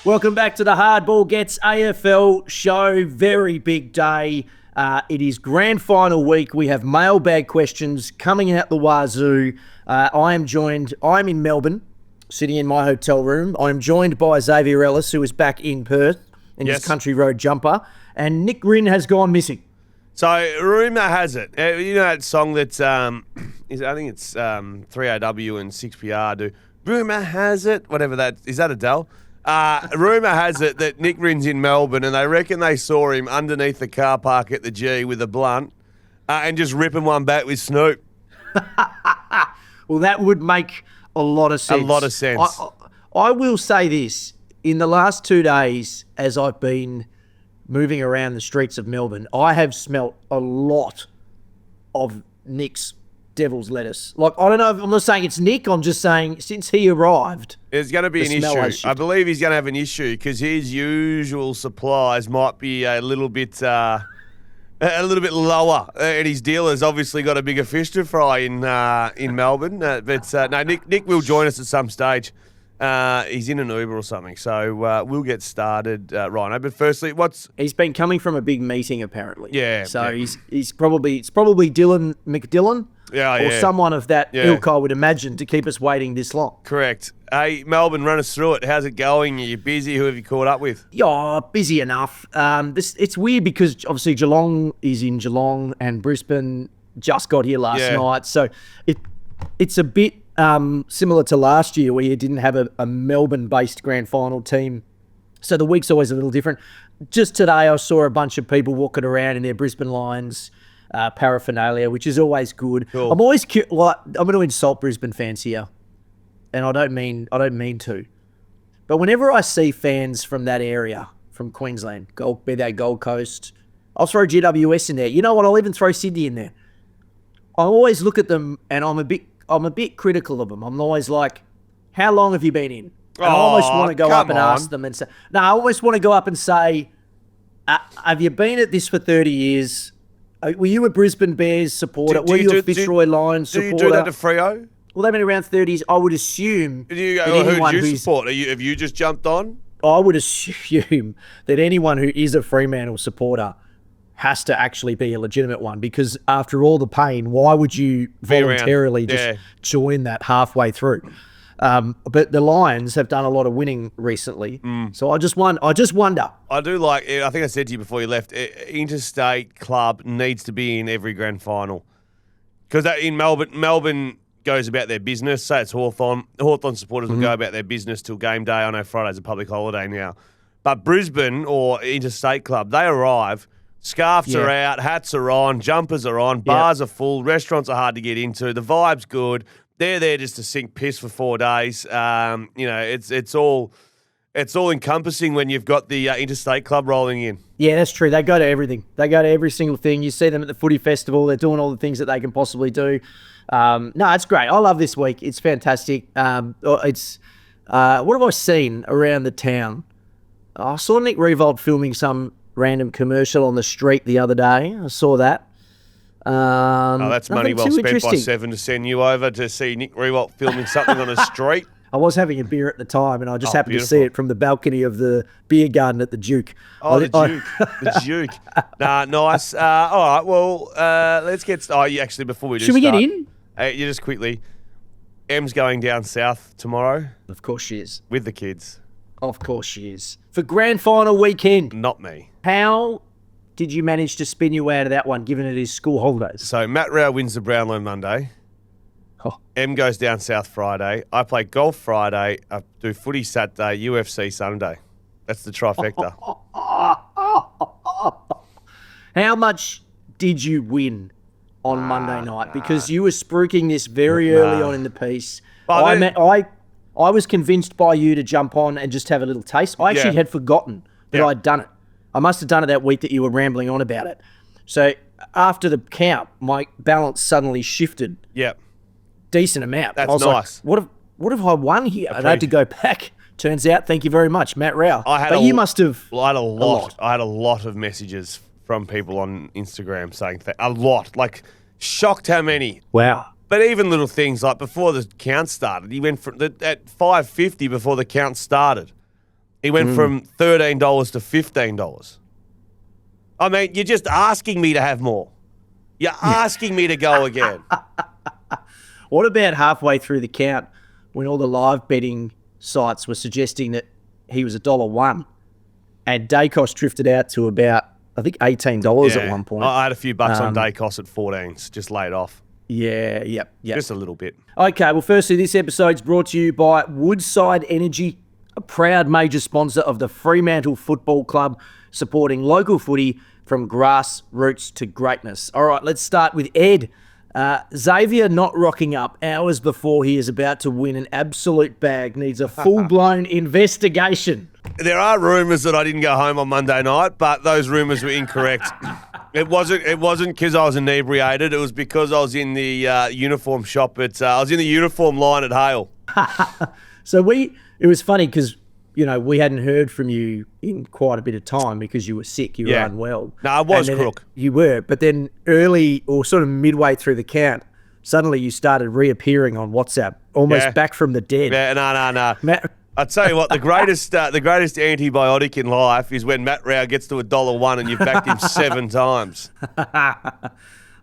Welcome back to the Hardball Gets AFL show. Very big day. It is grand final week. We have mailbag questions coming out the wazoo. I'm in Melbourne, sitting in my hotel room. I'm joined by Xavier Ellis, who is back in Perth in his country road jumper. And Nick Rinn has gone missing. So, rumour has it. You know that song that's, I think it's 3AW and 6PR do. Rumour has it, whatever that, is that Adele? Rumour has it that Nick Rinn's in Melbourne and they reckon they saw him underneath the car park at the G with a blunt and just ripping one back with Snoop. Well, that would make a lot of sense. A lot of sense. I will say this. In the last 2 days, as I've been moving around the streets of Melbourne, I have smelt a lot of Nick's devil's lettuce. Like, I don't know, I'm not saying it's Nick, I'm just saying since he arrived, there's going to be an issue. I believe he's going to have an issue because his usual supplies might be a little bit lower, and his dealer's obviously got a bigger fish to fry in Melbourne. No, Nick will join us at some stage. He's in an Uber or something, so we'll get started, Rhino. But firstly, he's been coming from a big meeting apparently. Yeah. So yeah. It's probably Dylan McDillon. Or someone of that ilk, I would imagine, to keep us waiting this long. Correct. Hey, Melbourne, run us through it. How's it going? Are you busy? Who have you caught up with? Yeah, busy enough. It's weird because obviously Geelong is in Geelong and Brisbane just got here last night. So it's a bit similar to last year where you didn't have a Melbourne-based grand final team. So the week's always a little different. Just today I saw a bunch of people walking around in their Brisbane Lions paraphernalia, which is always good. Cool. I'm always I'm going to insult Brisbane fans here, and I don't mean to, but whenever I see fans from that area, from Queensland, be that Gold Coast, I'll throw GWS in there. You know what? I'll even throw Sydney in there. I always look at them, and I'm a bit critical of them. I'm always like, "How long have you been in?" And I almost want to go up and ask them and say, "No, I always want to go up and say, have you been at this for 30 years?" Were you a Brisbane Bears supporter? Were you a Fitzroy Lions supporter? Do you do that to Freo? Well, they've been around 30s. I would assume who do you support? Have you just jumped on? I would assume that anyone who is a Fremantle supporter has to actually be a legitimate one, because after all the pain, why would you voluntarily just join that halfway through? But the Lions have done a lot of winning recently, so I just wonder. I do like. I think I said to you before you left. Interstate club needs to be in every grand final because in Melbourne goes about their business. Say it's Hawthorn. Hawthorn supporters will go about their business till game day. I know Friday's a public holiday now, but Brisbane or Interstate club, they arrive. Scarves are out, hats are on, jumpers are on, bars are full, restaurants are hard to get into. The vibe's good. They're there just to sink piss for 4 days. It's all encompassing when you've got the Interstate Club rolling in. Yeah, that's true. They go to everything. They go to every single thing. You see them at the footy festival. They're doing all the things that they can possibly do. No, it's great. I love this week. It's fantastic. What have I seen around the town? I saw Nick Riewoldt filming some random commercial on the street the other day. I saw that. That's money well spent by Seven to send you over to see Nick Riewoldt filming something on a street. I was having a beer at the time, and I just happened to see it from the balcony of the beer garden at the Duke. The Duke. The Duke. Nah, nice. All right, well, let's get... actually, before we do Should we get in? You just quickly. Em's going down south tomorrow. Of course she is. With the kids. Of course she is. For grand final weekend. Not me. How did you manage to spin you out of that one, given it is school holidays? So Matt Rao wins the Brownlow Monday. M goes down south Friday. I play golf Friday. I do footy Saturday, UFC Sunday. That's the trifecta. How much did you win on Monday night? Because you were spruiking this very early on in the piece. I was convinced by you to jump on and just have a little taste. I actually had forgotten that I'd done it. I must have done it that week that you were rambling on about it. So after the count, my balance suddenly shifted. Yep. Decent amount. That's nice. Like, what have I won here? I had to go back. Turns out, thank you very much, Matt Rao. You must have. I had a lot. I had a lot of messages from people on Instagram saying a lot. Like, shocked how many. Wow. But even little things like before the count started, he went at 5:50 before the count started. He went from $13 to $15. I mean, you're just asking me to have more. You're asking me to go again. What about halfway through the count when all the live betting sites were suggesting that he was $1 and Dacos drifted out to about, I think, $18 at one point. I had a few bucks on Dacos at 14s, just laid off. Yeah, yep. Just a little bit. Okay, well, firstly, this episode's brought to you by Woodside Energy, a proud major sponsor of the Fremantle Football Club, supporting local footy from grassroots to greatness. All right, let's start with Ed. Xavier not rocking up hours before he is about to win an absolute bag needs a full-blown investigation. There are rumours that I didn't go home on Monday night, but those rumours were incorrect. It wasn't because I was inebriated. It was because I was in the uniform shop I was in the uniform line at Hale. So it was funny because, we hadn't heard from you in quite a bit of time because you were sick, you were unwell. No, I was crook. You were, but then early or sort of midway through the count, suddenly you started reappearing on WhatsApp, almost back from the dead. Yeah, no. I tell you what, the greatest antibiotic in life is when Matt Rao gets to $1 and you've backed him 7 times.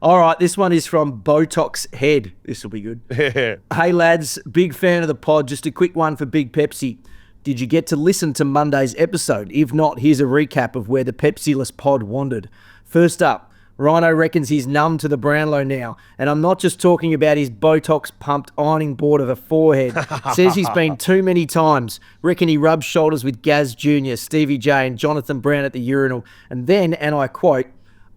All right, this one is from Botox Head. This will be good. Hey lads, big fan of the pod. Just a quick one for Big Pepsi. Did you get to listen to Monday's episode? If not, here's a recap of where the Pepsi-less pod wandered. First up, Rhino reckons he's numb to the Brownlow now, and I'm not just talking about his Botox-pumped ironing board of a forehead. Says he's been too many times. Reckon he rubs shoulders with Gaz Jr., Stevie J and Jonathan Brown at the urinal. And then, and I quote,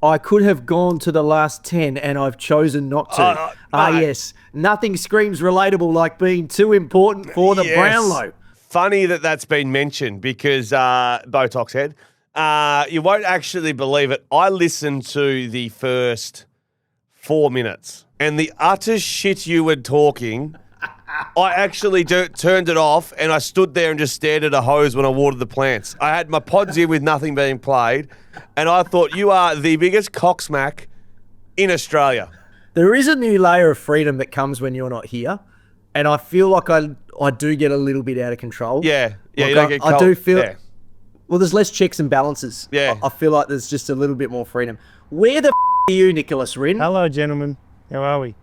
I could have gone to the last 10 and I've chosen not to. Yes, nothing screams relatable like being too important for the Brownlow. Funny that's been mentioned because Botox Head. You won't actually believe it. I listened to the first 4 minutes and the utter shit you were talking, I actually turned it off and I stood there and just stared at a hose when I watered the plants. I had my pods in with nothing being played and I thought, you are the biggest cocksmack in Australia. There is a new layer of freedom that comes when you're not here. And I feel like I do get a little bit out of control. Yeah, like you don't get cold. I do feel... Yeah. Well, there's less checks and balances. Yeah. I feel like there's just a little bit more freedom. Where the are you, Nicholas Rinn? Hello, gentlemen. How are we?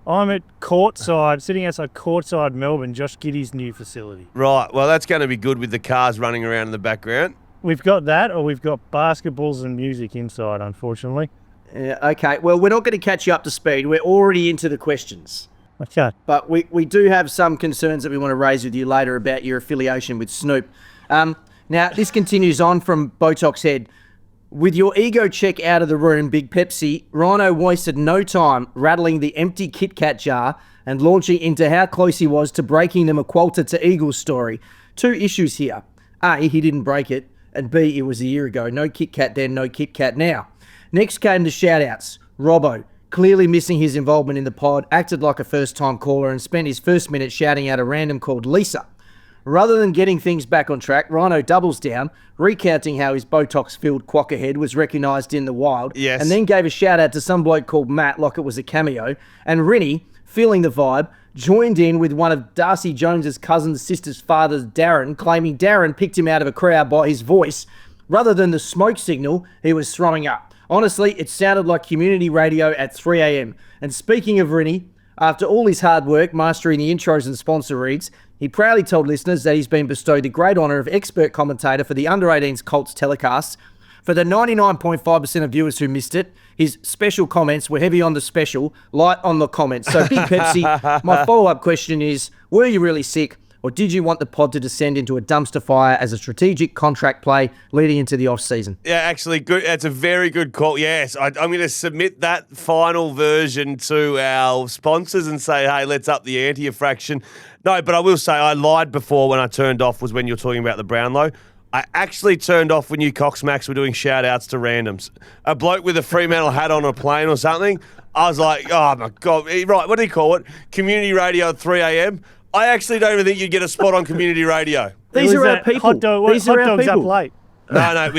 I'm at Courtside, sitting outside Courtside, Melbourne, Josh Giddey's new facility. Right. Well, that's going to be good with the cars running around in the background. We've got that, or we've got basketballs and music inside, unfortunately. Yeah, okay. Well, we're not going to catch you up to speed. We're already into the questions. Okay. But we do have some concerns that we want to raise with you later about your affiliation with Snoop. Now, this continues on from Botox Head. With your ego check out of the room, Big Pepsi, Rhino wasted no time rattling the empty Kit Kat jar and launching into how close he was to breaking the McQualter to Eagles story. 2 issues here. A, he didn't break it, and B, it was a year ago. No Kit Kat then, no Kit Kat now. Next came the shout-outs. Robbo, clearly missing his involvement in the pod, acted like a first-time caller and spent his first minute shouting out a random called Lisa. Rather than getting things back on track, Rhino doubles down, recounting how his Botox-filled quokka head was recognised in the wild, and then gave a shout-out to some bloke called Matt like it was a cameo, and Rinny, feeling the vibe, joined in with one of Darcy Jones's cousin's sister's father's Darren, claiming Darren picked him out of a crowd by his voice, rather than the smoke signal he was throwing up. Honestly, it sounded like community radio at 3 a.m. And speaking of Rinny, after all his hard work mastering the intros and sponsor reads, he proudly told listeners that he's been bestowed the great honour of expert commentator for the Under-18s Colts telecasts. For the 99.5% of viewers who missed it, his special comments were heavy on the special, light on the comments. So, Big Pepsi, my follow-up question is, were you really sick? Or did you want the pod to descend into a dumpster fire as a strategic contract play leading into the off-season? Yeah, actually, good. That's a very good call. Yes, I'm going to submit that final version to our sponsors and say, hey, let's up the ante a fraction. No, but I will say I lied before when I turned off was when you were talking about the Brownlow. I actually turned off when you Coxmacks were doing shout-outs to randoms. A bloke with a Fremantle hat on a plane or something, I was like, oh, my God. Right, what do you call it? Community radio at 3 a.m.? I actually don't even think you'd get a spot on community radio. These are our people. These are our people. Up late. No,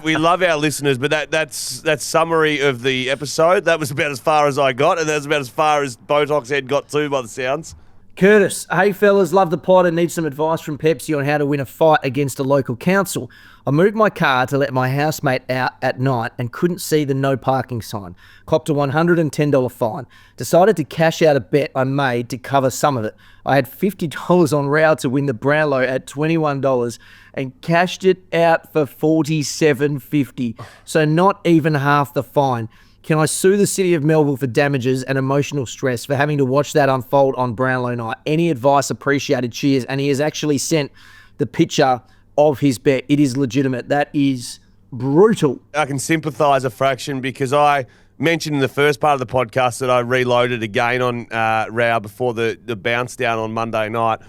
we love our listeners, but that's summary of the episode. That was about as far as I got, and that's about as far as Botox Head got too, by the sounds. Curtis, hey fellas, love the pod and need some advice from Pepsi on how to win a fight against a local council. I moved my car to let my housemate out at night and couldn't see the no parking sign. Copped a $110 fine. Decided to cash out a bet I made to cover some of it. I had $50 on rail to win the Brownlow at $21 and cashed it out for $47.50. So not even half the fine. Can I sue the City of Melbourne for damages and emotional stress for having to watch that unfold on Brownlow night? Any advice appreciated. Cheers. And he has actually sent the picture of his bet. It is legitimate. That is brutal. I can sympathise a fraction because I mentioned in the first part of the podcast that I reloaded again on Rao before the bounce down on Monday night.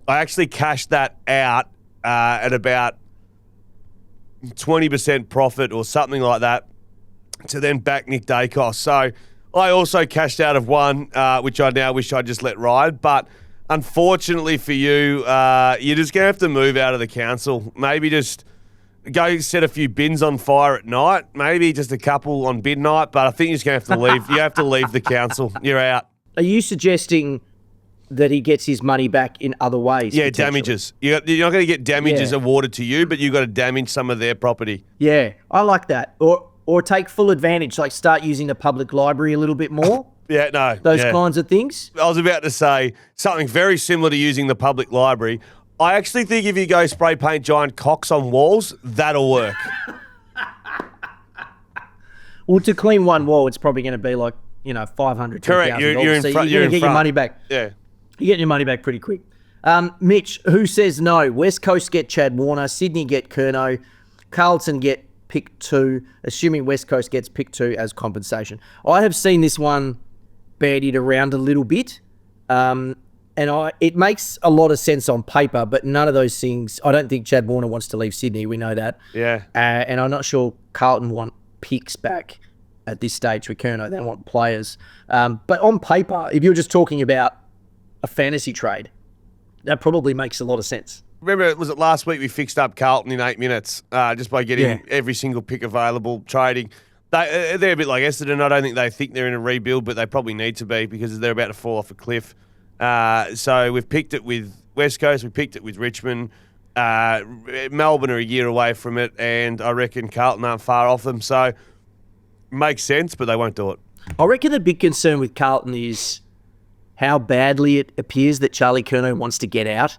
I actually cashed that out at about 20% profit or something like that, to then back Nick Dacos. So I also cashed out of one, which I now wish I just let ride. But unfortunately for you, you're just going to have to move out of the council. Maybe just go set a few bins on fire at night. Maybe just a couple on bid night. But I think you're just going to have to leave. You have to leave the council. You're out. Are you suggesting that he gets his money back in other ways? Yeah, damages. You're not going to get damages awarded to you, but you've got to damage some of their property. Yeah, I like that. Or take full advantage, like start using the public library a little bit more. Yeah, no. Those kinds of things. I was about to say something very similar to using the public library. I actually think if you go spray paint giant cocks on walls, that'll work. Well, to clean one wall, it's probably going to be like, $500. Correct. You're in so front. You're going to get your money back. Yeah. You're getting your money back pretty quick. Mitch, who says no? West Coast get Chad Warner. Sydney get Curnow. Carlton get pick 2, assuming West Coast gets pick 2 as compensation. I have seen this one bandied around a little bit, and it makes a lot of sense on paper, but none of those things. I don't think Chad Warner wants to leave Sydney. We know that. Yeah. And I'm not sure Carlton want picks back at this stage with Curnow. They don't want players. But on paper, if you're just talking about a fantasy trade, that probably makes a lot of sense. Remember, was it last week we fixed up Carlton in 8 minutes just by getting every single pick available, trading. They're a bit like Essendon. I don't think they're in a rebuild, but they probably need to be because they're about to fall off a cliff. So we've picked it with West Coast. We picked it with Richmond. Melbourne are a year away from it, and I reckon Carlton aren't far off them. So makes sense, but they won't do it. I reckon the big concern with Carlton is how badly it appears that Charlie Curnow wants to get out,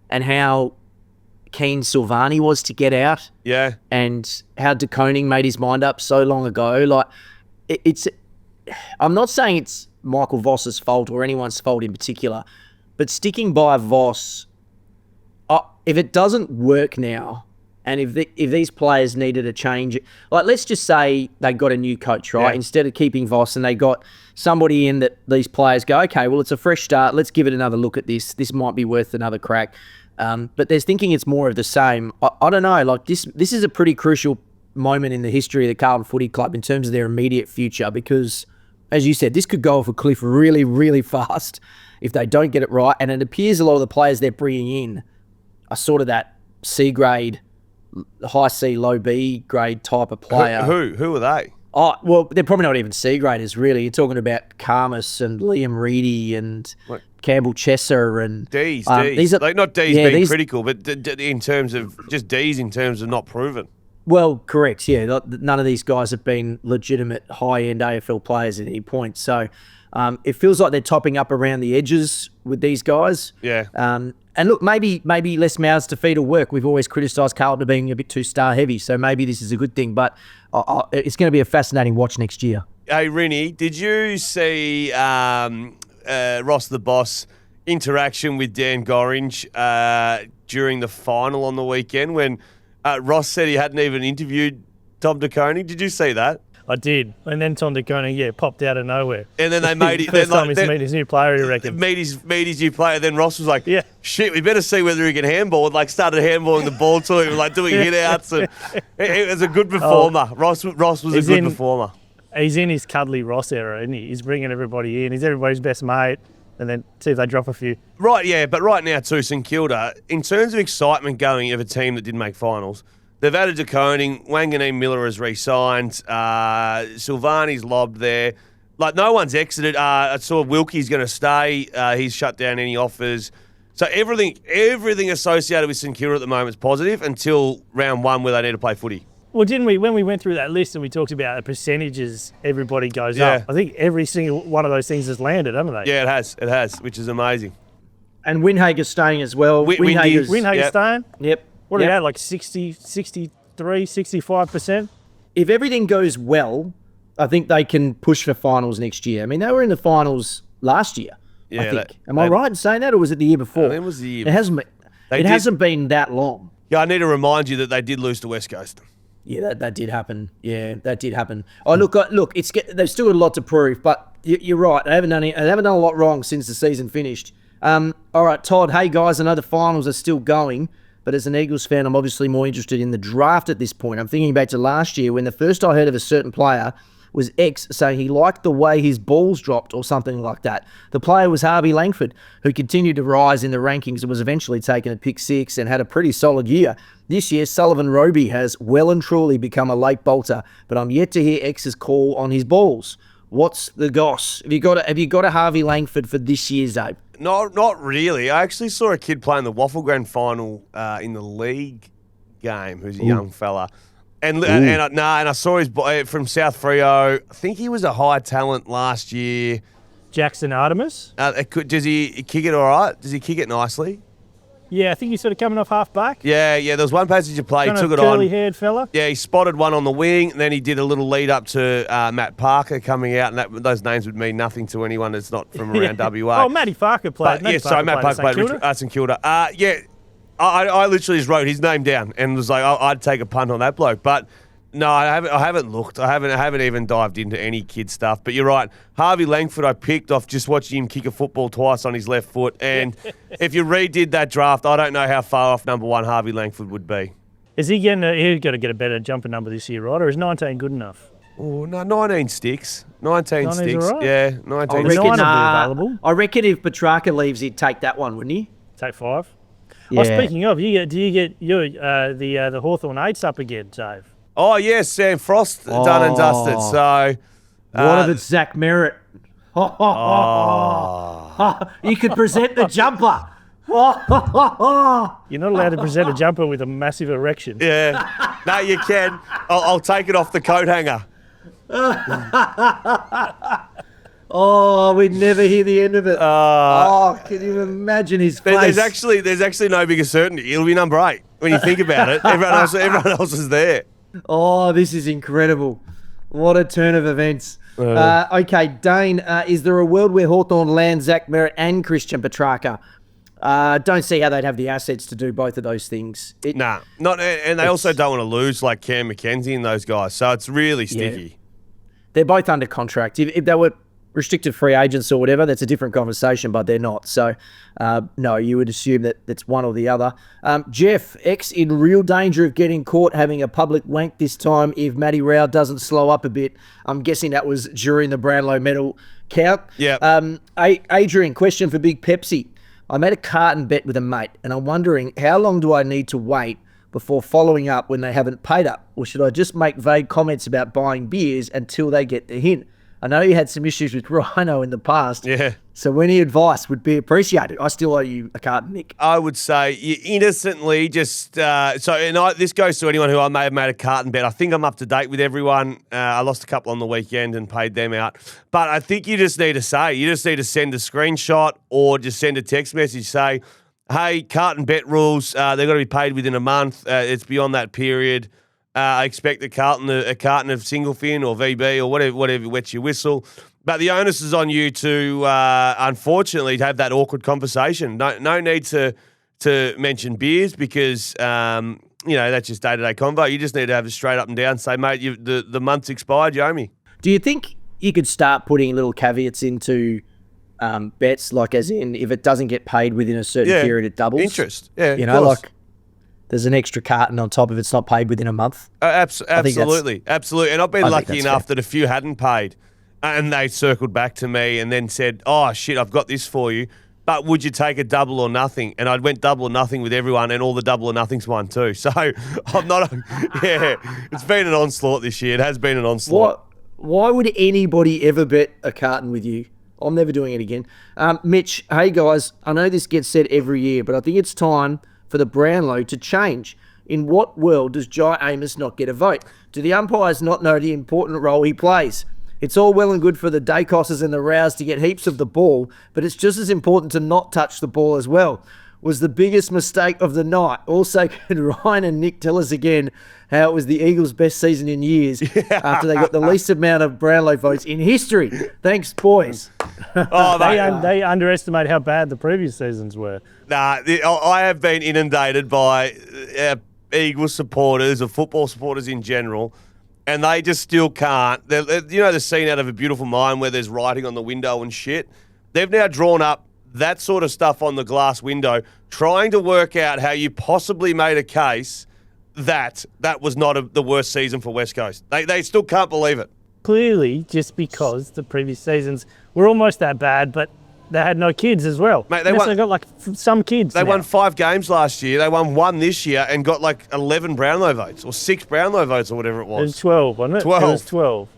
and how keen Silvani was to get out. Yeah. And how De Koning made his mind up so long ago. Like, I'm not saying it's Michael Voss's fault or anyone's fault in particular, but sticking by Voss, if it doesn't work now, and if these players needed a change, like let's just say they got a new coach, right? Yeah. Instead of keeping Voss, and they got somebody in that these players go, okay, well, it's a fresh start. Let's give it another look at this. This might be worth another crack. But there's thinking it's more of the same. I don't know. Like this is a pretty crucial moment in the history of the Carlton Footy Club in terms of their immediate future, because, as you said, this could go off a cliff really, really fast if they don't get it right. And it appears a lot of the players they're bringing in are sort of that C grade, high C, low B grade type of player. Who are they? Oh, well, they're probably not even C graders, really. You're talking about Karmas and Liam Reedy and Campbell Chesser and D's. These are, like not D's being critical, but in terms of just D's in terms of not proven. Well, correct. Yeah, none of these guys have been legitimate high-end AFL players at any point. So it feels like they're topping up around the edges with these guys. Yeah. And look, maybe less mouths to feed will work. We've always criticised Carlton for being a bit too star-heavy, so maybe this is a good thing. But it's going to be a fascinating watch next year. Hey, Rinny, did you see Ross the Boss interaction with Dan Gorringe during the final on the weekend when Ross said he hadn't even interviewed Tom De Koning? Did you see that? I did. And then Tom De Koning, popped out of nowhere. And then they made it. First time he's meet his new player, you reckon? Meet his new player. Then Ross was like, shit, we better see whether he can handball. Like, started handballing the ball to him, like doing hit-outs. And it was a good performer. Ross was a good performer. He's in his cuddly Ross era, isn't he? He's bringing everybody in. He's everybody's best mate. And then see if they drop a few. Right, yeah. But right now, too, St Kilda, in terms of excitement going of a team that didn't make finals, they've added De Koning. Wanganeen Miller has re-signed. Silvani's lobbed there. Like, no one's exited. I saw Wilkie's going to stay. He's shut down any offers. So everything associated with St Kilda at the moment is positive until round 1 where they need to play footy. Well, didn't we, when we went through that list and we talked about the percentages everybody goes up, I think every single one of those things has landed, haven't they? Yeah, it has, which is amazing. And Windhager's staying as well. Windhager's staying? Yep. What are you at, like 60, 63, 65%? If everything goes well, I think they can push for finals next year. I mean, they were in the finals last year, I think. Am I right in saying that, or was it the year before? I think it was the year. It hasn't been that long. Yeah, I need to remind you that they did lose to West Coast. Yeah, that did happen. Yeah, that did happen. Oh, look, they've still got a lot to prove, but you're right. They haven't done a lot wrong since the season finished. All right, Todd. Hey guys, I know the finals are still going, but as an Eagles fan, I'm obviously more interested in the draft at this point. I'm thinking back to last year when the first I heard of a certain player was X saying he liked the way his balls dropped or something like that. The player was Harvey Langford, who continued to rise in the rankings and was eventually taken at pick 6 and had a pretty solid year. This year, Sullivan Roby has well and truly become a late bolter, but I'm yet to hear X's call on his balls. What's the goss? Have you got a Harvey Langford for this year's Abe? Not really. I actually saw a kid playing the Waffle Grand Final in the league game who's a young fella. And I saw his from South Freo. I think he was a high talent last year. Jackson Artemis? Does he kick it all right? Does he kick it nicely? Yeah, I think he's sort of coming off half back. Yeah. There was one passage of play. He took it on. Curly-haired fella. Yeah, he spotted one on the wing, and then he did a little lead up to Matt Parker coming out, and those names would mean nothing to anyone that's not from around WA. Oh, Matty Parker played. Matt Parker played St Kilda. I literally just wrote his name down and was like, I'd take a punt on that bloke. But no, I haven't looked. I haven't even dived into any kid stuff. But you're right. Harvey Langford I picked off just watching him kick a football twice on his left foot. And if you redid that draft, I don't know how far off number 1 Harvey Langford would be. Is he he's got to get a better jumper number this year, right? Or is 19 good enough? Oh, no, 19 sticks. 19 sticks. Right. Yeah, 19 sticks. Reckon, be available. I reckon if Petrarca leaves, he'd take that one, wouldn't he? Take 5. Yeah. Oh, speaking of, do you get the Hawthorn 8s up again, Dave? Oh, yes, Sam Frost done and dusted. So, what if it's Zach Merritt? You could present the jumper. You're not allowed to present a jumper with a massive erection. Yeah. No, you can. I'll take it off the coat hanger. Oh, we'd never hear the end of it. Can you imagine his face? There's actually no bigger certainty. It'll be number 8 when you think about it. Everyone else is there. Oh, this is incredible. What a turn of events. Okay, Dane, is there a world where Hawthorn land Zach Merritt and Christian Petrarca? Don't see how they'd have the assets to do both of those things. And they also don't want to lose like Cam McKenzie and those guys, so it's really sticky. Yeah. They're both under contract. If they were restricted free agents or whatever, that's a different conversation, but they're not. So, no, you would assume that it's one or the other. Jeff, X in real danger of getting caught having a public wank this time if Matty Rao doesn't slow up a bit. I'm guessing that was during the Brownlow medal count. Yeah. Adrian, question for Big Pepsi. I made a Carton bet with a mate, and I'm wondering how long do I need to wait before following up when they haven't paid up? Or should I just make vague comments about buying beers until they get the hint? I know you had some issues with Rhino in the past. Yeah. So any advice would be appreciated. I still owe you a Carton, Nick. I would say you innocently just this goes to anyone who I may have made a Carton bet. I think I'm up to date with everyone. I lost a couple on the weekend and paid them out. But I think you just need to send a screenshot or just send a text message, say, hey, Carton bet rules, they've got to be paid within a month. It's beyond that period. I expect a carton of single fin or VB or whatever wets your whistle. But the onus is on you to, unfortunately, to have that awkward conversation. No need to mention beers because, that's just day-to-day convo. You just need to have it straight up and down. Say, mate, the month's expired, you owe me. Do you think you could start putting little caveats into bets, like as in if it doesn't get paid within a certain period, it doubles? Interest, yeah. Like there's an extra carton on top if it's not paid within a month. Absolutely. And I've been lucky enough that a few hadn't paid and they circled back to me and then said, oh, shit, I've got this for you, but would you take a double or nothing? And I went double or nothing with everyone and all the double or nothings won too. So I'm not, it's been an onslaught this year. It has been an onslaught. Why would anybody ever bet a Carton with you? I'm never doing it again. Mitch, hey guys, I know this gets said every year, but I think it's time for the Brownlow to change. In what world does Jai Amos not get a vote? Do the umpires not know the important role he plays? It's all well and good for the Dacosses and the Rows to get heaps of the ball, but it's just as important to not touch the ball as well. Was the biggest mistake of the night. Also, can Ryan and Nick tell us again how it was the Eagles' best season in years after they got the least amount of Brownlow votes in history? Thanks, boys. Oh, They underestimate how bad the previous seasons were. Nah, I have been inundated by Eagles supporters or football supporters in general, and they just still can't. You know the scene out of A Beautiful Mind where there's writing on the window and shit? They've now drawn up that sort of stuff on the glass window, trying to work out how you possibly made a case that was not the worst season for West Coast. They still can't believe it. Clearly, just because the previous seasons were almost that bad, but they had no kids as well. Mate, they got like some kids. They now. won 5 games last year. They won 1 this year and got like 11 Brownlow votes or 6 Brownlow votes or whatever it was. It was 12, wasn't it? 12. It was 12.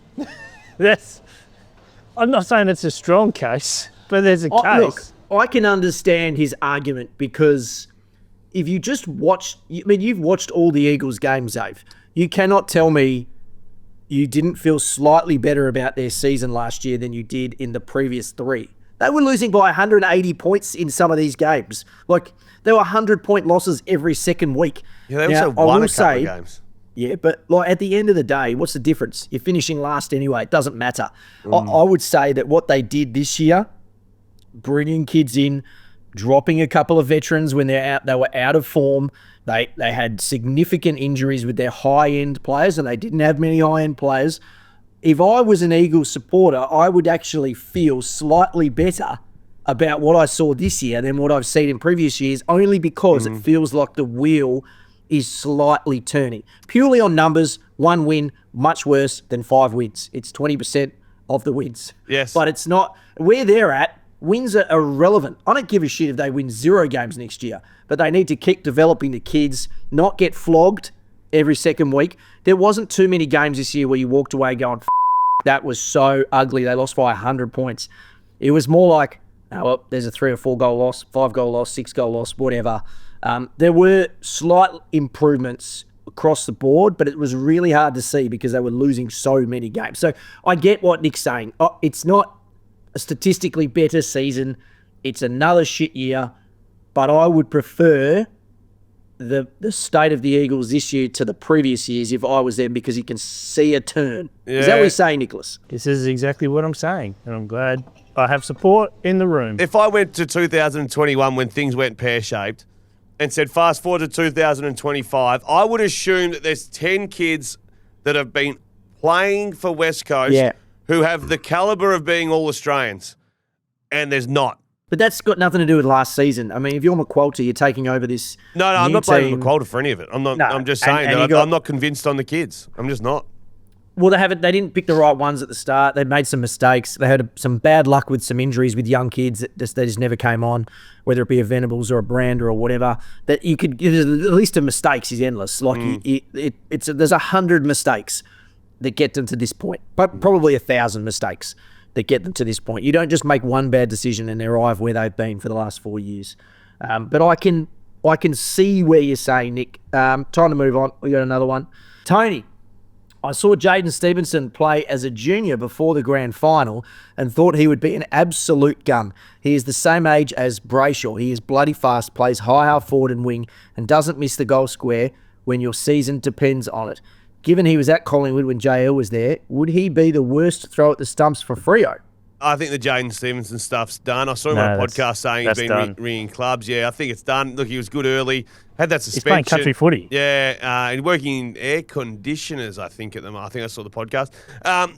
I'm not saying it's a strong case, but there's a case. Look, I can understand his argument because if you just watch, you've watched all the Eagles games, Dave. You cannot tell me you didn't feel slightly better about their season last year than you did in the previous 3. They were losing by 180 points in some of these games. Like, there were 100-point losses every second week. Yeah, they also won a couple of games. Yeah, but like at the end of the day, what's the difference? You're finishing last anyway. It doesn't matter. I would say that what they did this year, bringing kids in, dropping a couple of veterans when they were out of form. They had significant injuries with their high-end players, and they didn't have many high-end players. If I was an Eagles supporter, I would actually feel slightly better about what I saw this year than what I've seen in previous years, only because it feels like the wheel is slightly turning. Purely on numbers, 1 win, much worse than 5 wins. It's 20% of the wins. Yes. But it's not where they're at. Wins are irrelevant. I don't give a shit if they win 0 games next year, but they need to keep developing the kids, not get flogged every second week. There wasn't too many games this year where you walked away going, that was so ugly. They lost by 100 points. It was more like, oh, well, there's a 3 or 4 goal loss, 5 goal loss, 6 goal loss, whatever. There were slight improvements across the board, but it was really hard to see because they were losing so many games. So I get what Nick's saying. It's not a statistically better season. It's another shit year, but I would prefer the state of the Eagles this year to the previous years if I was them, because you can see a turn. Yeah. Is that what you're saying, Nicholas? This is exactly what I'm saying, and I'm glad I have support in the room. If I went to 2021 when things went pear-shaped and said fast forward to 2025, I would assume that there's 10 kids that have been playing for West Coast who have the calibre of being All-Australians, and there's not. But that's got nothing to do with last season. I mean, if you're McQualter, you're taking over this. No, I'm not blaming McQualter for any of it. I'm not. No, I'm just saying that I'm not convinced on the kids. I'm just not. Well, they didn't pick the right ones at the start. They made some mistakes. They had some bad luck with some injuries with young kids that they just never came on, whether it be a Venables or a Brander or whatever. That you could, the list of mistakes is endless. Like there's 100 mistakes that get them to this point, but probably 1,000 mistakes that get them to this point. You don't just make one bad decision and arrive where they've been for the last 4 years. But I can see where you're saying, Nick. Time to move on. We got another one. Tony, I saw Jaden Stevenson play as a junior before the grand final and thought he would be an absolute gun. He is the same age as Brayshaw. He is bloody fast, plays high half forward and wing, and doesn't miss the goal square when your season depends on it. Given he was at Collingwood when JL was there, would he be the worst throw at the stumps for Freo? I think the Jaden Stevenson stuff's done. I saw him on a podcast saying he's been ringing clubs. Yeah, I think it's done. Look, he was good early. Had that suspension. He's playing country footy. Yeah, and working in air conditioners, I think, at the moment. I think I saw the podcast.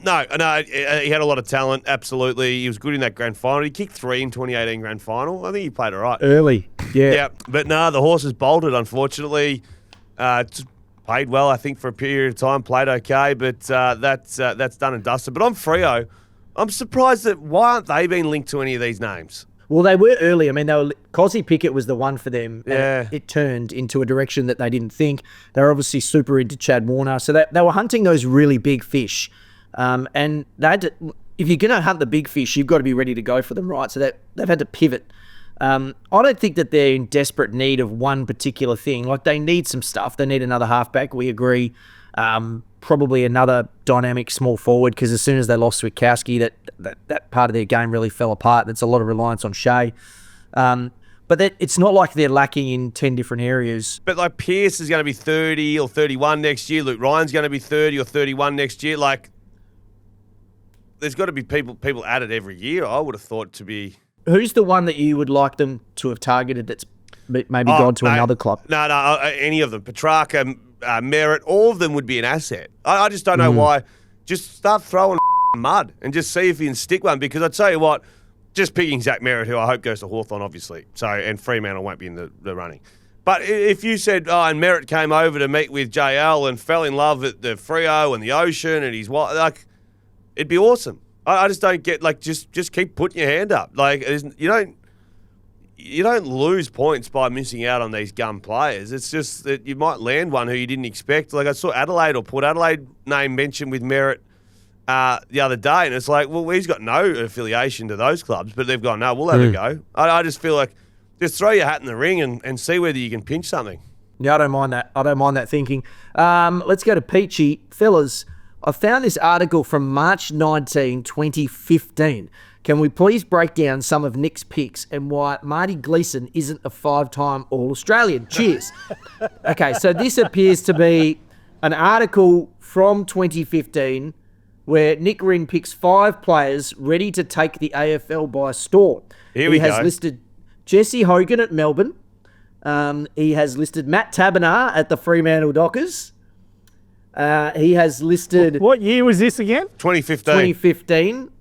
No, he had a lot of talent, absolutely. He was good in that grand final. He kicked 3 in 2018 grand final. I think he played all right. Early, yeah. Yeah, but no, the horse has bolted, unfortunately. Played well, I think, for a period of time. Played okay, but that's done and dusted. But on Freo, I'm surprised that why aren't they being linked to any of these names? Well, they were early. I mean, Cosy Pickett was the one for them. Yeah. It turned into a direction that they didn't think. They were obviously super into Chad Warner. So they were hunting those really big fish. And they had to, if you're going to hunt the big fish, you've got to be ready to go for them, right? So they've had to pivot. I don't think that they're in desperate need of one particular thing. Like, they need some stuff. They need another halfback. We agree. Probably another dynamic small forward, because as soon as they lost Witkowski, that part of their game really fell apart. That's a lot of reliance on Shea. But it's not like they're lacking in 10 different areas. But like Pearce is going to be 30 or 31 next year. Luke Ryan's going to be 30 or 31 next year. Like, there's got to be people added every year. I would have thought to be. Who's the one that you would like them to have targeted that's maybe gone to another club? No, any of them. Petrarca, Merritt, all of them would be an asset. I just don't know why. Just start throwing mud and just see if you can stick one. Because I tell you what, just picking Zach Merritt, who I hope goes to Hawthorn, obviously. So, and Fremantle won't be in the running. But if you said, and Merritt came over to meet with JL and fell in love at the Freo and the ocean and his wife, like, it'd be awesome. I just don't get, like, just keep putting your hand up. Like, you don't lose points by missing out on these gun players. It's just that you might land one who you didn't expect. Like, I saw Port Adelaide name mentioned with Merritt the other day, and it's like, well, he's got no affiliation to those clubs, but they've gone, no, we'll have a go. I just feel like just throw your hat in the ring and see whether you can pinch something. Yeah, I don't mind that. I don't mind that thinking. Let's go to Peachy. Fellas, I found this article from March 19, 2015. Can we please break down some of Nick's picks and why Marty Gleeson isn't a 5-time All-Australian? Cheers. Okay, so this appears to be an article from 2015 where Nick Rinn picks 5 players ready to take the AFL by storm. Here we go. He has listed Jesse Hogan at Melbourne. He has listed Matt Taberner at the Fremantle Dockers. He has listed... What year was this again? 2015. 2015.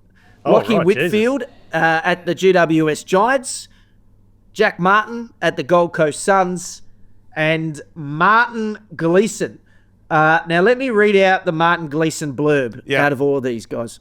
Lockie Whitfield at the GWS Giants. Jack Martin at the Gold Coast Suns. And Martin Gleeson. Now, let me read out the Martin Gleeson blurb out of all of these guys.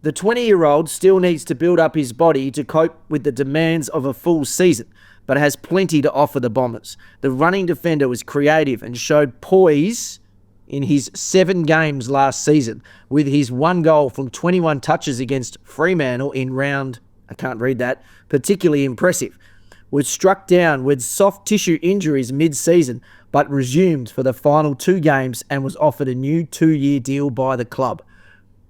The 20-year-old still needs to build up his body to cope with the demands of a full season, but has plenty to offer the Bombers. The running defender was creative and showed poise in his 7 games last season, with his 1 goal from 21 touches against Fremantle in round, I can't read that, particularly impressive. Was struck down with soft tissue injuries mid-season, but resumed for the final 2 games and was offered a new 2-year deal by the club.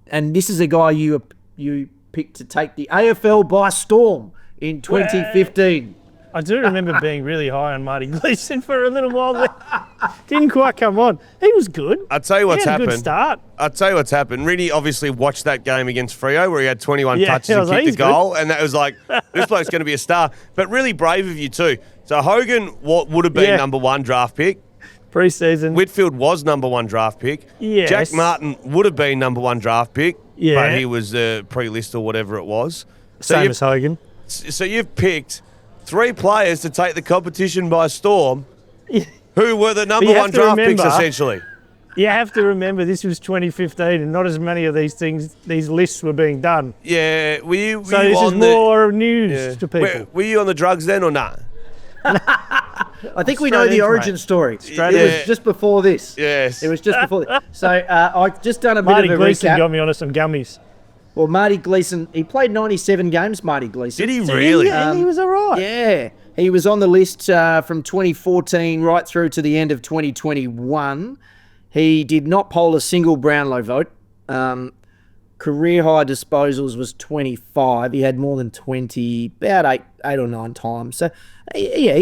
And this is a guy you picked to take the AFL by storm in 2015. I do remember being really high on Marty Gleeson for a little while there. Didn't quite come on. He was good. I'll tell you what's happened. Good start. I'll tell you what's happened. Rinny obviously watched that game against Freo where he had 21 touches and kicked the goal, and that was like, this bloke's going to be a star. But really brave of you too. So Hogan would have been number 1 draft pick. Pre-season. Whitfield was number 1 draft pick. Yes. Jack Martin would have been number 1 draft pick, but he was pre-list or whatever it was. Same as Hogan. So you've picked 3 players to take the competition by storm, who were the number 1 draft picks, essentially. You have to remember this was 2015 and not as many of these lists were being done. Yeah. This is more news to people. Were you on the drugs then or not? I think we know the origin story. It was just before this. Yes. It was just before this. So I've just done a bit Marty of a Gleeson recap. got me onto some gummies. Well, Marty Gleeson, he played 97 games, Marty Gleeson. Did he really? He was all right. Yeah. He was on the list from 2014 right through to the end of 2021. He did not poll a single Brownlow vote. Career high disposals was 25. He had more than 20, about 8 or 9 times. So, yeah,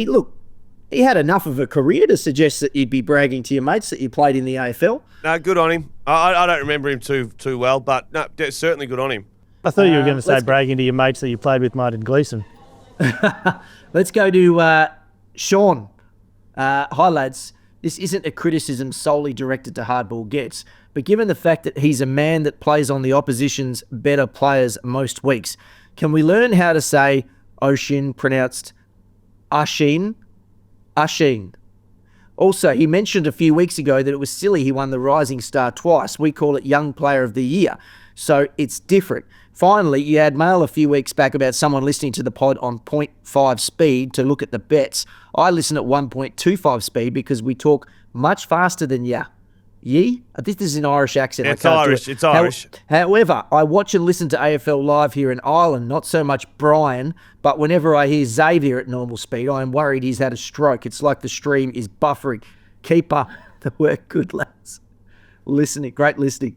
he had enough of a career to suggest that you'd be bragging to your mates that you played in the AFL. No, good on him. I don't remember him too well, but no, certainly good on him. I thought you were going to say bragging to your mates that you played with Martin Gleeson. Let's go to Sean. Hi, lads. This isn't a criticism solely directed to Hardball Gets, but given the fact that he's a man that plays on the opposition's better players most weeks, can we learn how to say Oshin pronounced Ashin? Ashin. Also, he mentioned a few weeks ago that it was silly he won the Rising Star twice. We call it Young Player of the Year, so it's different. Finally, you had mail a few weeks back about someone listening to the pod on 0.5 speed to look at the bets. I listen at 1.25 speed because we talk much faster than ya. Yee? This is an Irish accent. It's I can't Irish. Do it. It's Irish. However, I watch and listen to AFL live here in Ireland, not so much Brian, but whenever I hear Xavier at normal speed, I am worried he's had a stroke. It's like the stream is buffering. Keep up the work, good lads. Great listening.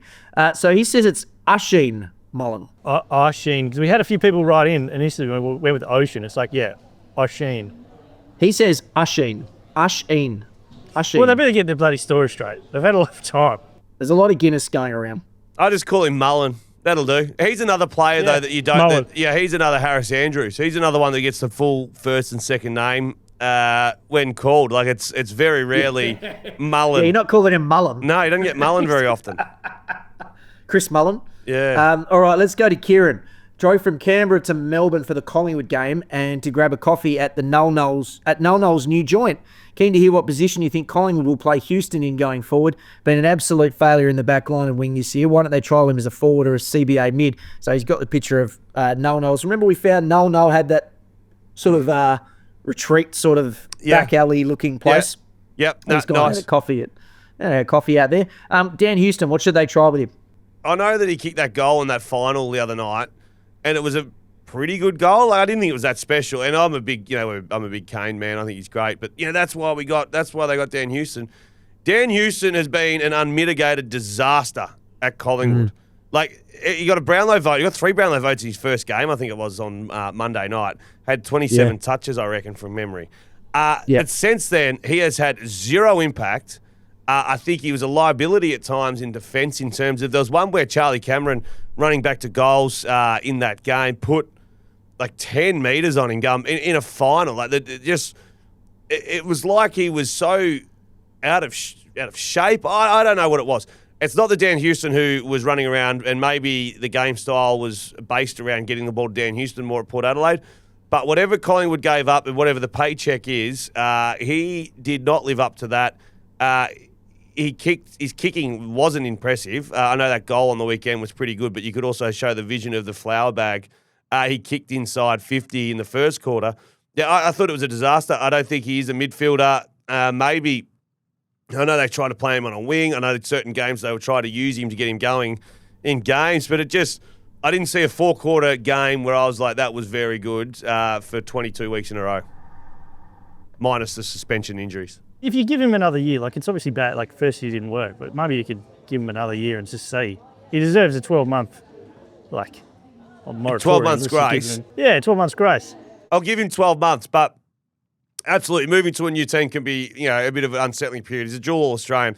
So he says it's Oisín Mullen. Oisín, because we had a few people write in and he said, we're with Ocean. It's like, yeah, Oisín. He says Oisín. Oisín. Oisín. Well, they better get their bloody story straight. They've had a lot of time. There's a lot of Guinness going around. I just call him Mullen. That'll do. He's another player, though, that you don't... he's another Harris Andrews. He's another one that gets the full first and second name when called. Like, it's very rarely Mullen. Yeah, you're not calling him Mullen. No, you don't get Mullen very often. Chris Mullen. Yeah. All right, let's go to Kieran. Drove from Canberra to Melbourne for the Collingwood game and to grab a coffee at the Null Null's new joint. Keen to hear what position you think Collingwood will play Houston in going forward. Been an absolute failure in the back line and wing this year. Why don't they trial him as a forward or a CBA mid? So he's got the picture of Null Nulls. Remember we found Null had that sort of retreat, sort of back alley looking place? Yep. He's gone had a coffee out there. Dan Houston, what should they try with him? I know that he kicked that goal in that final the other night, and it was a pretty good goal. I didn't think it was that special, and I'm a big Kane man. I think he's great, but that's why they got Dan Houston. Dan Houston has been an unmitigated disaster at Collingwood. Like, he got a Brownlow vote. He got 3 Brownlow votes in his first game. I think it was on Monday night. Had 27 touches, I reckon, from memory. But since then, he has had zero impact. I think he was a liability at times in defence in terms of, there was one where Charlie Cameron, running back to goals in that game, put like 10 metres on him in a final. Like, it was like he was so out of shape. I don't know what it was. It's not the Dan Houston who was running around, and maybe the game style was based around getting the ball to Dan Houston more at Port Adelaide. But whatever Collingwood gave up and whatever the paycheck is, he did not live up to that. His kicking wasn't impressive. I know that goal on the weekend was pretty good, but you could also show the vision of the flower bag. He kicked inside 50 in the first quarter. Yeah, I thought it was a disaster. I don't think he is a midfielder. Maybe, I know they tried to play him on a wing. I know that certain games they would try to use him to get him going in games, but I didn't see a 4-quarter game where I was like, that was very good for 22 weeks in a row, minus the suspension injuries. If you give him another year, like, it's obviously bad, like, first year didn't work, but maybe you could give him another year and just see. He deserves a 12-month, like, moratorium. 12 months grace. 12 months grace. I'll give him 12 months, but absolutely, moving to a new team can be, a bit of an unsettling period. He's a dual Australian.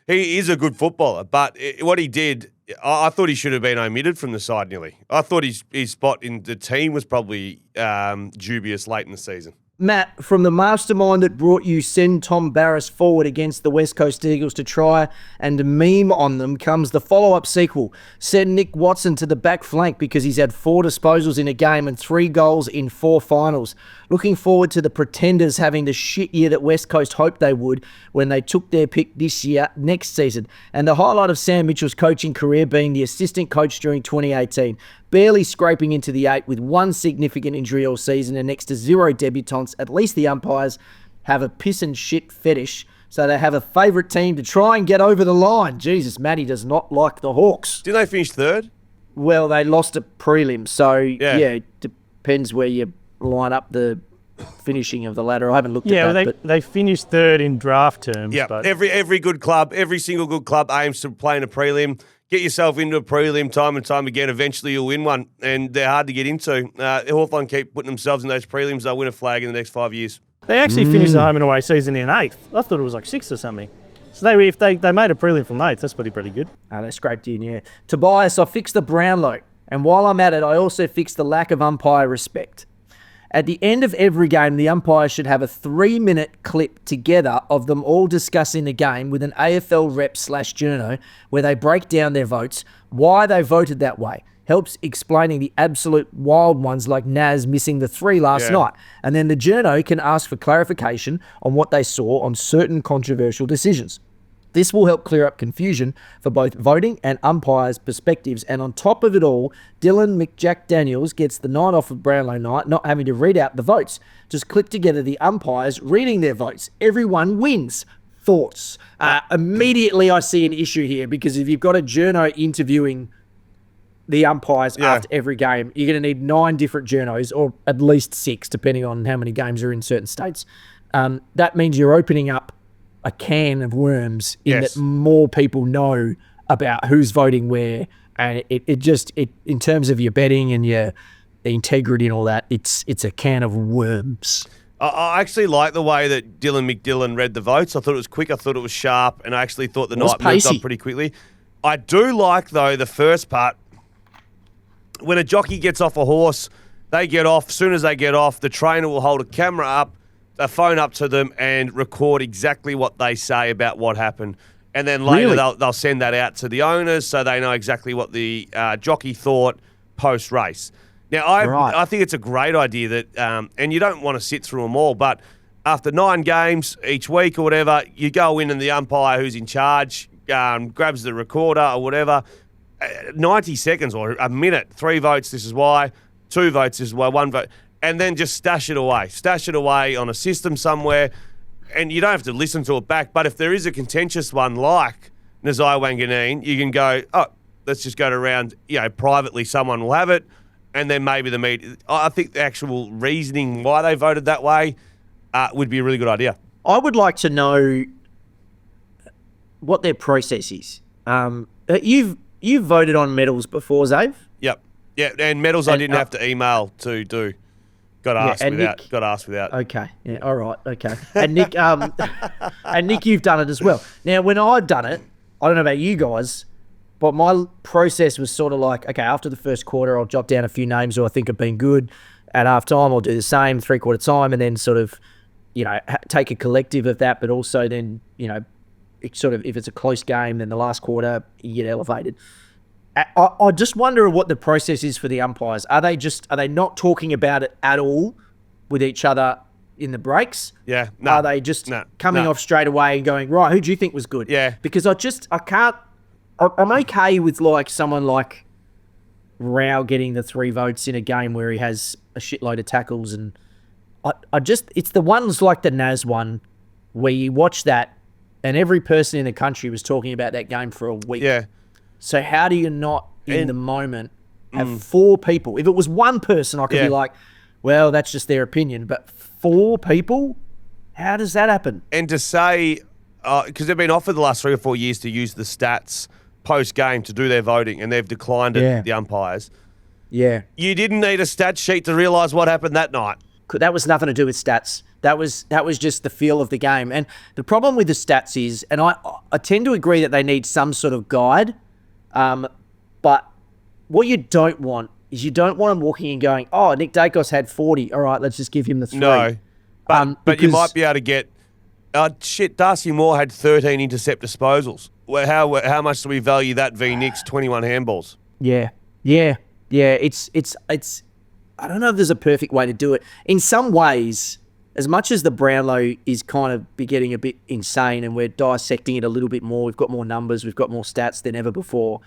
He is a good footballer, but what he did, I thought he should have been omitted from the side nearly. I thought his spot in the team was probably dubious late in the season. Matt, from the mastermind that brought you send Tom Barras forward against the West Coast Eagles to try and meme on them comes the follow-up sequel. Send Nick Watson to the back flank because he's had 4 disposals in a game and 3 goals in 4 finals. Looking forward to the Pretenders having the shit year that West Coast hoped they would when they took their pick this year, next season. And the highlight of Sam Mitchell's coaching career being the assistant coach during 2018. Barely scraping into the 8 with 1 significant injury all season and next to 0 debutants. At least the umpires have a piss and shit fetish, so they have a favourite team to try and get over the line. Jesus, Matty does not like the Hawks. Did they finish 3rd? Well, they lost a prelim, so yeah, it depends where you line up the finishing of the ladder. I haven't looked at that. Yeah, they finished 3rd in draft terms. Yeah, but every good club, every single good club aims to play in a prelim. Get yourself into a prelim time and time again. Eventually you'll win one, and they're hard to get into. Hawthorn keep putting themselves in those prelims. They'll win a flag in the next 5 years. They actually finished the home and away season in 8th. I thought it was like 6th or something. So if they made a prelim from 8th, that's pretty good. They scraped in, yeah. Tobias, I fixed the Brownlow, and while I'm at it, I also fixed the lack of umpire respect. At the end of every game, the umpires should have a 3-minute clip together of them all discussing the game with an AFL rep/journo where they break down their votes, why they voted that way. Helps explaining the absolute wild ones like Naz missing the 3 last night. And then the journo can ask for clarification on what they saw on certain controversial decisions. This will help clear up confusion for both voting and umpires' perspectives. And on top of it all, Dylan McJack-Daniels gets the night off of Brownlow night, not having to read out the votes. Just clip together the umpires reading their votes. Everyone wins. thoughts. Immediately I see an issue here because if you've got a journo interviewing the umpires after every game, you're going to need 9 different journos, or at least 6, depending on how many games are in certain states. That means you're opening up a can of worms in that more people know about who's voting where. And it just, in terms of your betting and your integrity and all that, it's a can of worms. I actually like the way that Dylan McDillan read the votes. I thought it was quick. I thought it was sharp. And I actually thought the night moved on pretty quickly. I do like, though, the first part. When a jockey gets off a horse, they get off. As soon as they get off, the trainer will hold a camera up, a phone up to them, and record exactly what they say about what happened. And then later they'll send that out to the owners so they know exactly what the jockey thought post-race. Now, I think it's a great idea that, and you don't want to sit through them all, but after 9 games each week or whatever, you go in and the umpire who's in charge grabs the recorder or whatever, 90 seconds or a minute, 3 votes, this is why, 2 votes, this is why, 1 vote, and then just stash it away on a system somewhere, and you don't have to listen to it back. But if there is a contentious one like Nazai Wanganeen, you can go, let's just go to round, privately someone will have it, and then maybe the media. I think the actual reasoning why they voted that way would be a really good idea. I would like to know what their process is. You've voted on medals before, Zave? Yep. Yeah, and medals I didn't have to email to do. Got asked without. Okay. Yeah. All right. Okay. And Nick, you've done it as well. Now, when I've done it, I don't know about you guys, but my process was sort of like, okay, after the first quarter, I'll jot down a few names who I think have been good. At half time, I'll do the same, 3/4 time, and then sort of, take a collective of that, but also then, sort of, if it's a close game, then the last quarter, you get elevated. I just wonder what the process is for the umpires. Are they not talking about it at all with each other in the breaks? Yeah. No, are they just coming off straight away and going, right, who do you think was good? Yeah. Because I'm okay with someone like Rao getting the 3 votes in a game where he has a shitload of tackles, and it's the ones like the Naz one where you watch that and every person in the country was talking about that game for a week. Yeah. So how do you not, in the moment, have 4 people? If it was one person, I could be like, well, that's just their opinion. But 4 people? How does that happen? And to say, because they've been offered the last 3 or 4 years to use the stats post-game to do their voting, and they've declined it, the umpires. Yeah. You didn't need a stat sheet to realise what happened that night. That was nothing to do with stats. That was just the feel of the game. And the problem with the stats is, and I tend to agree that they need some sort of guide, but what you don't want is you don't want them walking and going, oh, Nick Dacos had 40. All right, let's just give him the 3. No, but you might be able to get, Darcy Moore had 13 intercept disposals. Well, how much do we value that v Nick's 21 handballs? Yeah. It's I don't know if there's a perfect way to do it. In some ways, as much as the Brownlow is kind of getting a bit insane and we're dissecting it a little bit more, we've got more numbers, we've got more stats than ever before,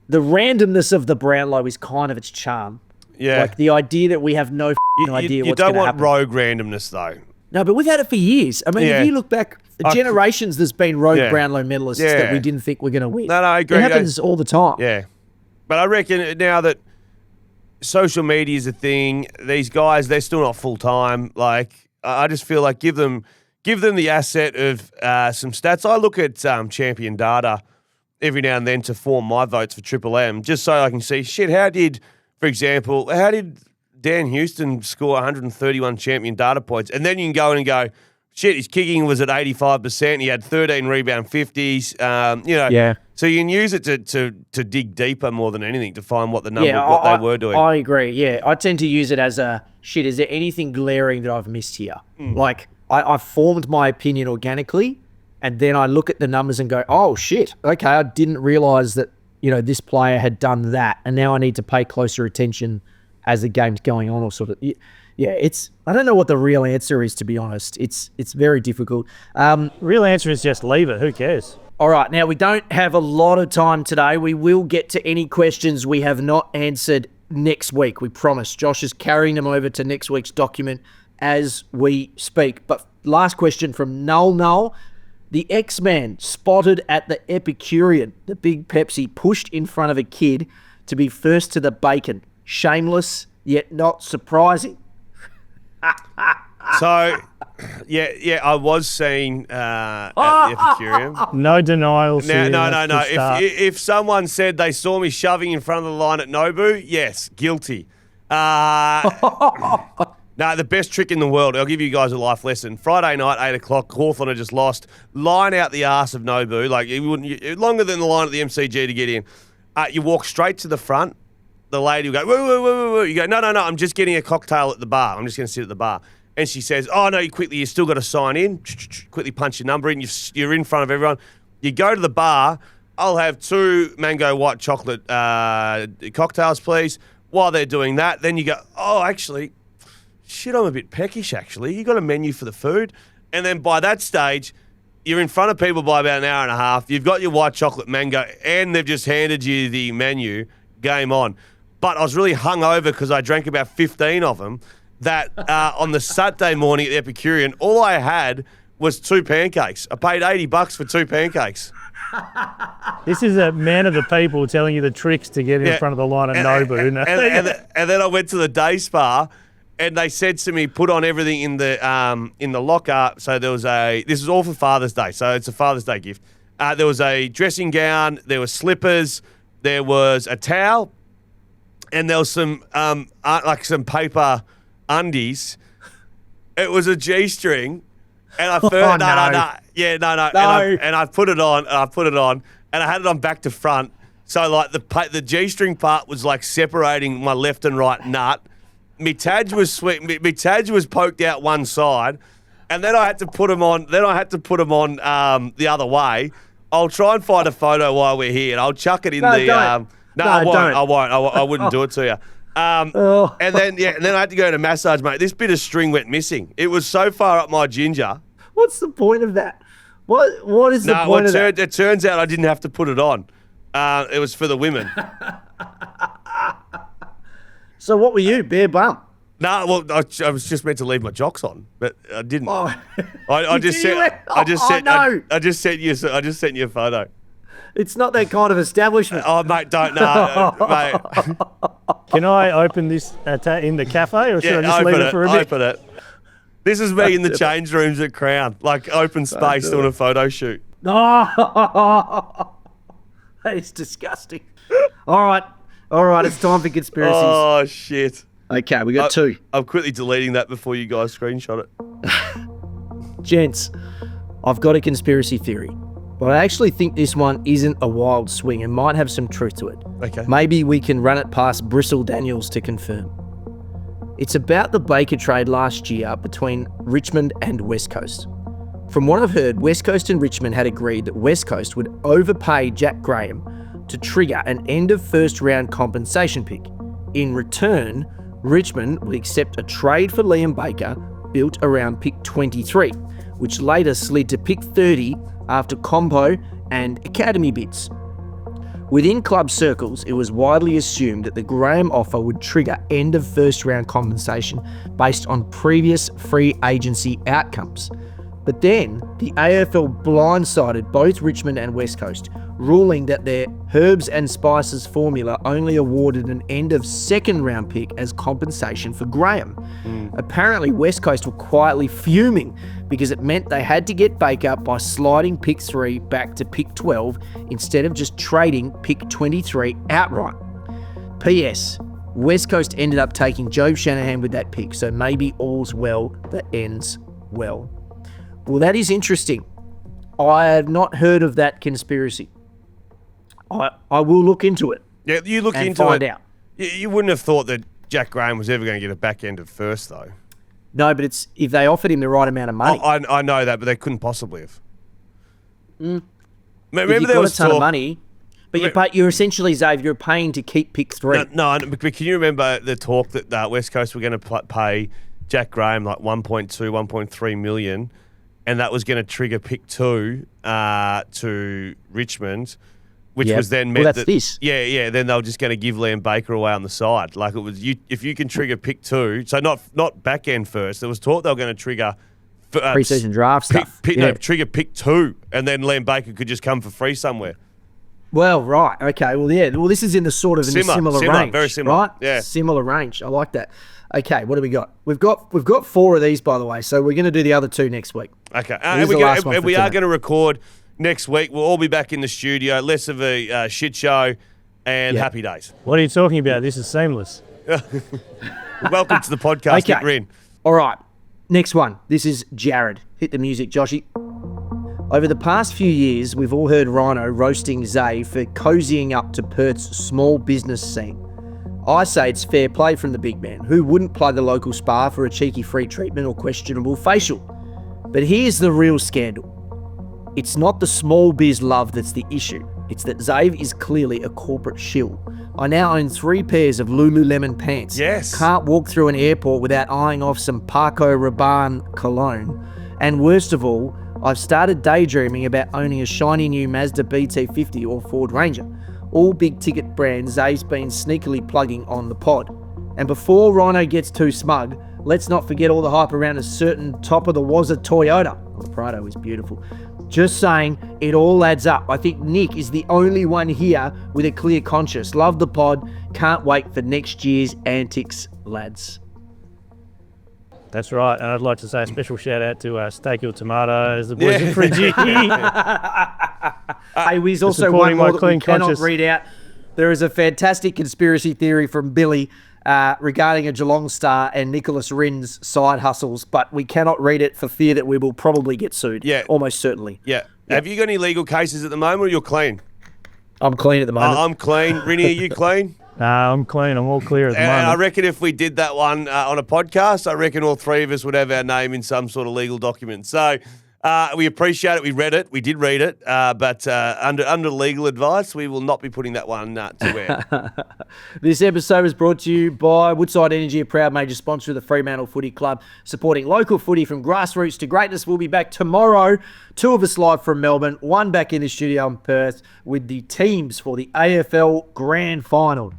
the randomness of the Brownlow is kind of its charm. Yeah. Like the idea that we have no idea what's going to happen. You don't want rogue randomness, though. No, but we've had it for years. I mean, if you look back, generations there's been rogue Brownlow medalists that we didn't think were going to win. No, I agree. It happens all the time. Yeah. But I reckon now that social media is a thing, these guys, they're still not full-time. Like, I just feel like give them the asset of some stats. I look at champion data every now and then to form my votes for Triple M, just so I can see, how did Dan Houston score 131 champion data points? And then you can go in and go, his kicking was at 85%. He had 13 rebound 50s. So you can use it to dig deeper more than anything to find what the number what they were doing. I agree. Yeah, I tend to use it as is there anything glaring that I've missed here? Like I formed my opinion organically, and then I look at the numbers and go, oh shit, okay, I didn't realize that this player had done that, and now I need to pay closer attention as the game's going on, or sort of. Yeah, I don't know what the real answer is, to be honest. It's very difficult. Real answer is just leave it. Who cares? All right, now we don't have a lot of time today. We will get to any questions we have not answered next week, we promise. Josh is carrying them over to next week's document as we speak. But last question from Null. The X-Man spotted at the Epicurean. The big Pepsi pushed in front of a kid to be first to the bacon. Shameless, yet not surprising. So, yeah, I was seen at the Epicurean. No denials. No. That's the start. If someone said they saw me shoving in front of the line at Nobu, yes, guilty. No, the best trick in the world. I'll give you guys a life lesson. Friday night, 8 o'clock, Hawthorn had just lost. Line out the arse of Nobu. Like, longer than the line at the MCG to get in. You walk straight to the front. The lady will go, woo. You go, no, I'm just getting a cocktail at the bar. I'm just going to sit at the bar. And she says, oh, no, you still got to sign in. Quickly punch your number in. You're in front of everyone. You go to the bar. I'll have 2 mango white chocolate cocktails, please. While they're doing that, then you go, oh, actually, shit, I'm a bit peckish, actually. You got a menu for the food. And then by that stage, you're in front of people by about an hour and a half. You've got your white chocolate mango, and they've just handed you the menu. Game on. But I was really hungover because I drank about 15 of them. That on the Saturday morning at the Epicurean, all I had was 2 pancakes. I paid $80 for 2 pancakes. This is a man of the people telling you the tricks to get in front of the line at Nobu. And then I went to the day spa, and they said to me, put on everything in the locker. So there was this is all for Father's Day, so it's a Father's Day gift. There was a dressing gown, there were slippers, there was a towel, and there was some some paper undies. It was a G-string, and I first no. And I put it on, and I had it on back to front. So like the G-string part was like separating my left and right nut. My Taj was sweet. My Taj was poked out one side, and then I had to put them on. The other way. I'll try and find a photo while we're here, and I'll chuck it in I won't. I wouldn't do it to you. And then I had to go to massage, mate. This bit of string went missing. It was so far up my ginger. What's the point of that? What is the point of that? It turns out I didn't have to put it on. It was for the women. So what were you, bare bum? No, well, I was just meant to leave my jocks on, but I didn't. Oh. I just sent you a photo. It's not that kind of establishment. Oh, mate, don't know, mate. Can I open this in the cafe, or should I just leave it for a bit? Open it. This is me in the change rooms at Crown, like open space doing a photo shoot. Oh, that is disgusting. All right, it's time for conspiracies. Oh, shit. Okay, we got 2. I'm quickly deleting that before you guys screenshot it. Gents, I've got a conspiracy theory, but I actually think this one isn't a wild swing and might have some truth to it. Okay. Maybe we can run it past Bristle Daniels to confirm. It's about the Baker trade last year between Richmond and West Coast. From what I've heard, West Coast and Richmond had agreed that West Coast would overpay Jack Graham to trigger an end of first round compensation pick. In return, Richmond would accept a trade for Liam Baker built around pick 23, which later slid to pick 30 after combo and academy bids. Within club circles, it was widely assumed that the Graham offer would trigger end of first round compensation based on previous free agency outcomes. But then the AFL blindsided both Richmond and West Coast, ruling that their herbs and spices formula only awarded an end of second round pick as compensation for Graham. Apparently West Coast were quietly fuming because it meant they had to get Baker by sliding pick 3 back to pick 12 instead of just trading pick 23 outright. P.S. West Coast ended up taking Joe Shanahan with that pick, so maybe all's well that ends well. Well, that is interesting. I have not heard of that conspiracy. I will look into it. Yeah, you look and into find it. out. You wouldn't have thought that Jack Graham was ever going to get a back end of first, though. No, but it's if they offered him the right amount of money. I know that, but they couldn't possibly have. Remember, you've got a ton of money, but you're essentially, Xavier, you're paying to keep pick 3. No, but can you remember the talk that West Coast were going to pay Jack Graham like 1.2, 1.3 million, and that was going to trigger pick 2 to Richmond, which was then meant that's this. Yeah. Then they were just going to give Liam Baker away on the side. Like it was if you can trigger pick 2, so not back end first. There was talk they were going to trigger Pre-season draft stuff. Trigger pick 2, and then Liam Baker could just come for free somewhere. Well, right. Okay. Well, yeah. Well, this is in the sort of similar range. Very similar. Right? Yeah. Similar range. I like that. Okay. What do we got? We've got 4 of these, by the way. So we're going to do the other 2 next week. Okay. And we are going to record next week. We'll all be back in the studio. Less of a shit show and happy days. What are you talking about? This is seamless. Welcome to the podcast. Okay. Nick Wren. All right. Next one. This is Jared. Hit the music, Joshy. Over the past few years, we've all heard Rhino roasting Zay for cozying up to Perth's small business scene. I say it's fair play from the big man, who wouldn't play the local spa for a cheeky free treatment or questionable facial. But here's the real scandal. It's not the small biz love that's the issue. It's that Zave is clearly a corporate shill. I now own 3 pairs of Lululemon pants. Yes. Can't walk through an airport without eyeing off some Paco Rabanne cologne. And worst of all, I've started daydreaming about owning a shiny new Mazda BT50 or Ford Ranger. All big ticket brands Zave's been sneakily plugging on the pod. And before Rhino gets too smug, let's not forget all the hype around a certain top of the Wazza Toyota. Oh, the Prado is beautiful. Just saying, it all adds up. I think Nick is the only one here with a clear conscience. Love the pod. Can't wait for next year's antics, lads. That's right. And I'd like to say a special shout out to Steak Your Tomatoes, the boys at Fridgie. Hey, Wiz, also one more that we cannot read out. There is a fantastic conspiracy theory from Billy regarding a Geelong Star and Nicholas Rin's side hustles, but we cannot read it for fear that we will probably get sued. Yeah. Almost certainly. Yeah. Have you got any legal cases at the moment, or you're clean? I'm clean at the moment. I'm clean. Rinny, are you clean? I'm clean. I'm all clear at the moment. I reckon if we did that one on a podcast, I reckon all 3 of us would have our name in some sort of legal document. So we appreciate it. We read it. We did read it. But under legal advice, we will not be putting that one to air. This episode is brought to you by Woodside Energy, a proud major sponsor of the Fremantle Footy Club, supporting local footy from grassroots to greatness. We'll be back tomorrow. 2 of us live from Melbourne, 1 back in the studio in Perth with the teams for the AFL Grand Final.